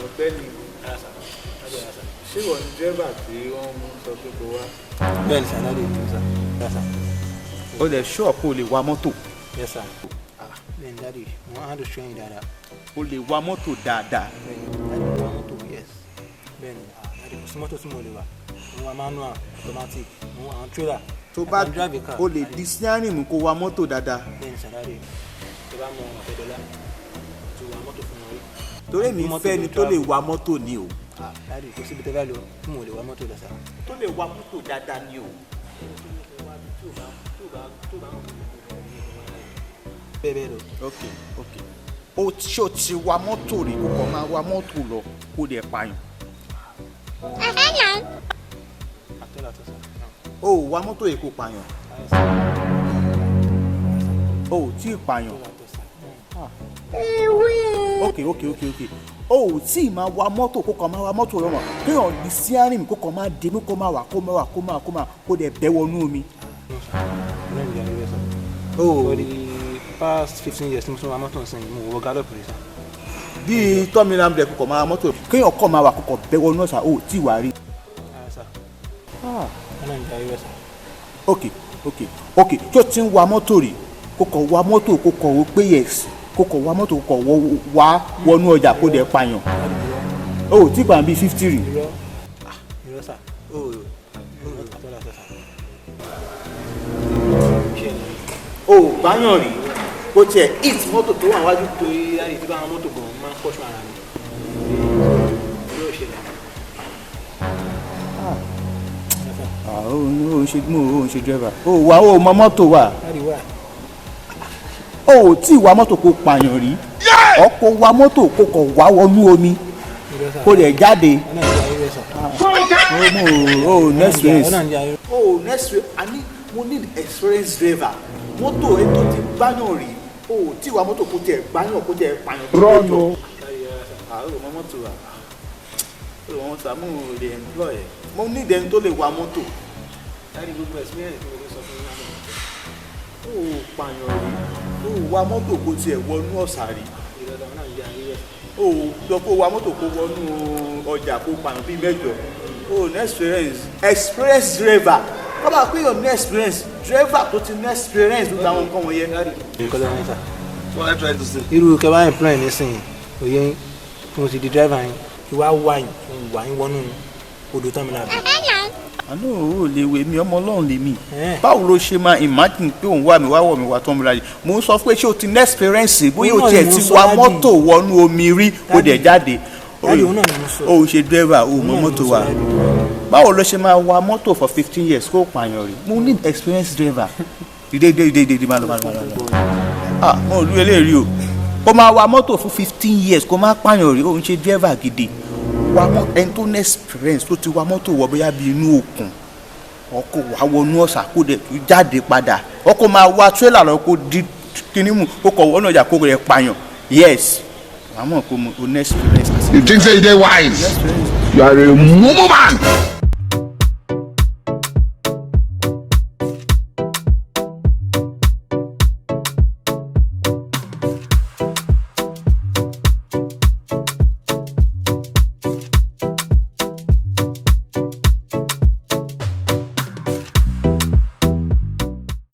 ọ̀gbẹ́ni ṣé wọ́n ní dírẹ́bà tí wọ́n mú sọ pé kó wá. bẹ́ẹ̀ ni sàlá lè ní sà. ó lè ṣọ́ kó lè wa mọ́tò. yes sir. bẹ́ẹ̀ ni dáàdi wọ́n á lè ṣọ́ yín dáadáa. ó lè wa mọ́tò dáadáa. bẹ́ẹ̀ ni dáàdi wa mọ́tò yes. bẹ́ẹ̀ ni dáàdi kò sí mọ́tò tí mo lè wà mo wa manual automatic mo wa àwọn trailer. tó bá o lè di steering mú kó wa mọ́tò dáadáa. bẹ́ẹ̀ ni sàlá lè tó bá mọ ọ̀fẹ́dọ́lá tó wa mọ́tò fún wọn rí. torí mi fẹ́ ni tó lè wa mọ́tò ni o. dáàdi kò síbi tẹ́lẹ̀ lọ tí mo lè wa mọ́tò lọ sá. tó lè wa mọ́tò dáadáa ni o. bẹ́ẹ̀ lọ. ok o ṣé o ti wa mọ́tò rí kó kọ́ máa wa mọ́tò lọ kó lè pààyàn. o wa mọ́tò yìí kó pààyàn. o tí ì pààyàn. ok o tí ì máa wa mọ́tò kó kọ́ máa wa mọ́tò lọ́mọ kéèyàn di steering kó kọ́ máa dé kó máa wà kó dẹ̀ bẹ́ wọnú omi. for the past 15 years mo tún wa mọ́tò nsìn mo wọ gallop rẹ sá. bíi tọ́mìnà bẹ̀ kó kọ́ máa wa mọ́tò kéèyàn kọ́ máa wà kó kọ́ bẹ́ wọnú ọ̀sà o tí ì wà rí. ok tó ti ń wa mọ́tò rí kó kọ́ wa mọ́tò kó kọ́ wo pé yes kó kọ́ wa mọ́tò kó kọ́ wá wọnú ọjà kó dẹ̀ pààyàn. o tí gbà ń bí 50 rí. o báyọ̀ rí kó tiẹ̀ hit mọ́tò tó wà wájú. torí láti tí bá àwọn mọ́tò gan máa ń pọ̀ṣù ara mi yóò ṣẹlẹ̀. o ń ṣe driver o wà o mọ mọ́tò wà o tí wa mọ́tò kó pààyàn rí ọkọ̀ wa mọ́tò kó kọ̀ wá wọnú omi kó lè jáde. o next race àní mo need experienced driver mọ́tò ètò ti gbáyàn rí o tí wa mọ́tò kó tiẹ̀ gbáyàn kó tiẹ̀ pààyàn. rọ́ọ̀nù àwọn ọmọ mọ́tò wa wọ́n sàmú lè employ ẹ̀ mo need ẹni tó lè wa mọ́tò. láti gbogbo experience tí mo lè sọ fún yín náà. ó pààyàn rí ó wa mọ́tò kó tiẹ̀ wọnú ọ̀sà rí. ìrọ̀lẹ́ náà yà á rí ẹ̀. ó lọ kó wa mọ́tò kó wọnú ọjà kó pààyàn bíi mẹ́jọ. ó ní experience driver kọ́ba pé yóò ní experience driver tó ti ní experience gbogbo àwọn nǹkan wọ̀nyẹn. nǹkan ló ń sà. what I try to say. irú kẹwàá yẹn plan nísìnyí òye yín tí mo ti di driver yín ìwà wà yín wọnú odò tán mi náà bí. àná ò lè wé mi ọmọ Ọlọ́run lè mi báwo ló ṣe máa imagine pé òun wà mí wá wọ̀ mí wá tó ń ra yìí mo ń sọ pé ṣé o ti ní experience bóyá o tiẹ̀ ti wa mọ́tò wọnú omi rí kó dẹ̀ jáde o ò ṣe driver o mọ mọ́tò wa báwo ló ṣe máa wa mọ́tò for 15 years kó pààyàn rí mo need experience driver ìdè máa lọ mo ò lú eléyìí o kó máa wa mọ́tò fún 15 years kó máa pààyàn rí o ń ṣe driver gidi wa ẹni tó ní experience tó ti wa mọ́tò wọ bóyá bí inú òkun ọkọ̀ wà wọnú ọ̀sà kó dẹ̀ tó jáde padà ọkọ̀ máa wa trailer lọ kó di kíní mu kó kọ̀ wọnú ọjà kó rẹ̀ pààyàn yes àmọ́ kó o ní experience. You think say you dey wise? You are a mumu man.